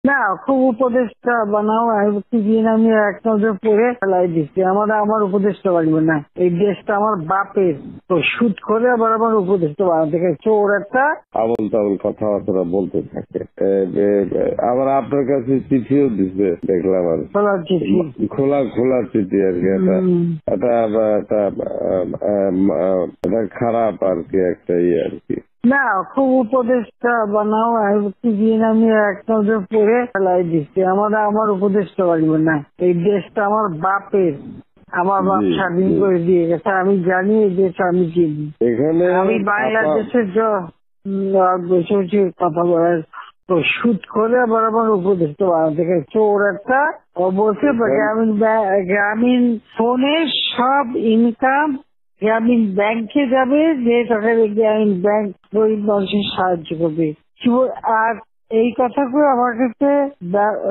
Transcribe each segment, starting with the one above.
না, খুব উপদেশটা বানাও। প্রতিদিন আমি এক নজর পড়ে ফেলাই দিচ্ছি। আমার উপদেশটা বাড়বে না, এই দেশটা আমার বাপের। তো শুট করে আবার আমার উপদেশটা বানাতে গেছে ওর একটা আবল তাবল কথাবার্তা বলতে থাকে। আবার আপনার কাছে চিঠিও দিচ্ছে দেখলাম, আর খোলা চিঠি। খোলা চিঠি আর কি। এটা খারাপ আর কি, একটা আর কি। না, খুব উপদেশটা বানাও। প্রতিদিন আমি এক নজর পড়ে ফেলাই দিচ্ছি। আমার উপদেশটা বাড়বে না, এই দেশটা আমার বাপের। আমার বাপ স্বাধীন করে দিয়ে গেছে। আমি জানি এই দেশ আমি চিনি। এখানে আমি বাংলাদেশের বসে বসে কথা বলার তো শুট করে আবার আমার উপদেশটা বানাতে গেছে ওর একটা। বলছে গ্রামীণ ফোনে সব ইনকাম গ্রামীণ ব্যাংকে যাবে, যে টাকা গ্রামীণ ব্যাংক গরিব মানুষের সাহায্য করবে। আর এই কথা করে আমার কাছে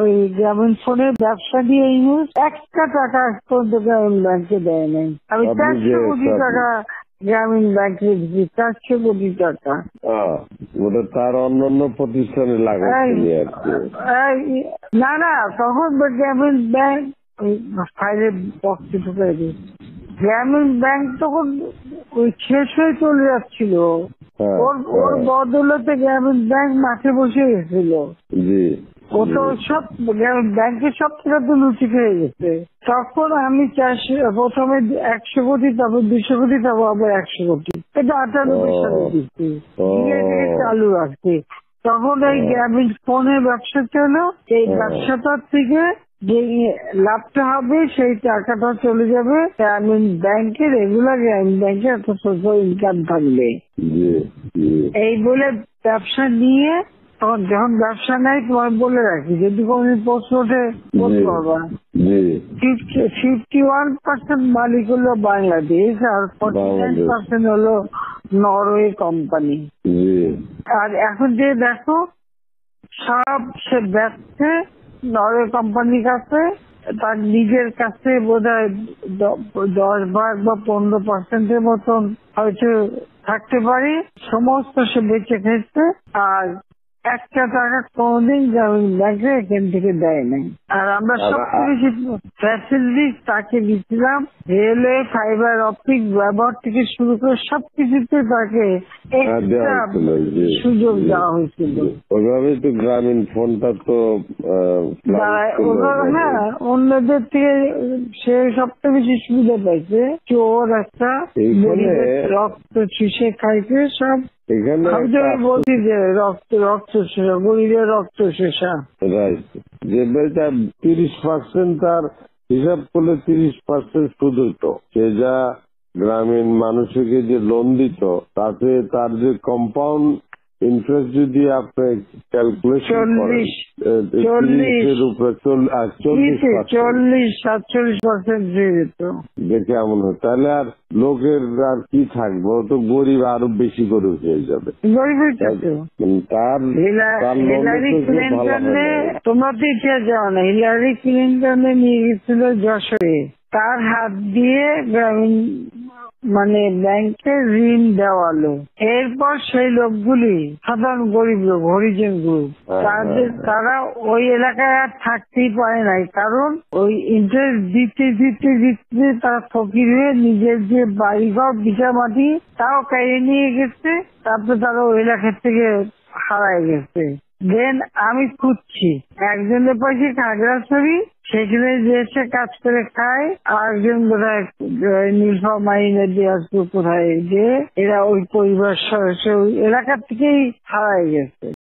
ওই গ্রামীণ ফোনের ব্যবসা দিয়ে ইউজ একটা টাকা পর্যন্ত গ্রামীণ ব্যাংকে দেয় নাই। আমি 400 কোটি টাকা গ্রামীণ ব্যাংকে দিচ্ছি, 400 কোটি টাকা। ওটা তার অন্যান্য প্রতিষ্ঠানে লাগাচ্ছেন আর কি। না, তখন গ্রামীণ ব্যাংক ফাইলে বক্সে ঢুকে দিচ্ছে। গ্রামীণ ব্যাংক তখন ওই শেষ হয়ে চলে যাচ্ছিল। ওর বদলতে গ্রামীণ ব্যাংক মাঠে বসে গেছিল। ও তো সব ব্যাংকের সব টাকা তো লুচি খেয়ে গেছে। তখন আমি প্রথমে 100 কোটি, তারপর 200 কোটি, তারপর আবার 100 কোটি, এটা 98 সালে দিচ্ছি, ধীরে ধীরে চালু রাখছি। তখন এই গ্রামীণ ফোনের ব্যবসা ছিল। এই ব্যবসাটার থেকে যে লাভটা হবে সেই টাকাটা চলে যাবে গ্রামীণ ব্যাংকে, রেগুলার গ্রামীণ ব্যাংকে একটা সোশ্যাল ইনকাম থাকবে। এই বলে ব্যবসা নিয়ে তখন যখন ব্যবসা নাই, তোমার বলে রাখি, যদি কোনদিন প্রশ্ন ওঠে বলতে পারবা, 51% মালিক হলো বাংলাদেশ আর 49% হলো নরওয়ে কোম্পানি। আর এখন যে দেখো সব সে ব্যবসা নরওয়ে কোম্পানির কাছে, তার নিজের কাছে বোধহয় 10% বা 15% মতন হয়তো থাকতে পারে। সমস্ত সে বেঁচে খেয়েছে, আর একটা টাকা কোনদিন গ্রামীণ ব্যাংকে এখান থেকে দেয় নাই। আর আমরা সবচেয়ে বেশি ফ্যাসিলিটি তাকে দিচ্ছিলাম, রেলওয়ে, ফাইবার অপটিক ব্যবহার থেকে শুরু করে সবকিছুতে তাকে এক্সট্রা সুযোগ দেওয়া হয়েছিল। ওইভাবেই তো গ্রামীণ ফোনটা তো হ্যাঁ, অন্যদের থেকে সে সবচেয়ে বেশি সুবিধা পাইছে। চোর একটা রক্ত চুষে খাইছে সব। আমি বলছি যে রক্ত শোষা, গরিবের রক্ত শোষা। যে 30% তার হিসাব করলে 30% সুদ হইতো। সে যা গ্রামীণ মানুষকে যে লোন দিত, তাতে তার যে কম্পাউন্ড ইন্টারেস্ট যদি আপনি ক্যালকুলেশন করেন, 40-47% দেখে এমন হয়, তাহলে আর লোকের আর কি থাকবে, ও তো গরিব আরো বেশি করে হয়ে যাবে। তোমরা তো ইতিহাস জানো না, হিলারি ক্লিন্টনে নিয়ে গেছিল যশোরে, তার হাত দিয়ে গ্রামীণ ব্যাংকে ঋণ দেওয়ালো। এরপর সেই লোকগুলি সাধারণ গরিব লোক, হরিজন গ্রুপ, তারা ওই এলাকায় আর থাকতেই পারে নাই, কারণ ওই ইন্টারেস্ট দিতে দিতে দিতে তারা ফকির হয়ে নিজের যে বাড়িঘর ভিটা মাটি তাও কেড়ে নিয়ে গেছে। তারপরে তারা ওই এলাকার থেকে হারায় গেছে। দেন আমি খুঁজছি, একজনের পাশে খাগড়াছড়ি, সেখানে যে এসে কাজ করে খায়, আর একজন বোধহয় নীলফামারী নদী আসবে কোথায়, যে এরা ওই পরিবার সদস্য ওই এলাকার থেকেই হারায় গেছে।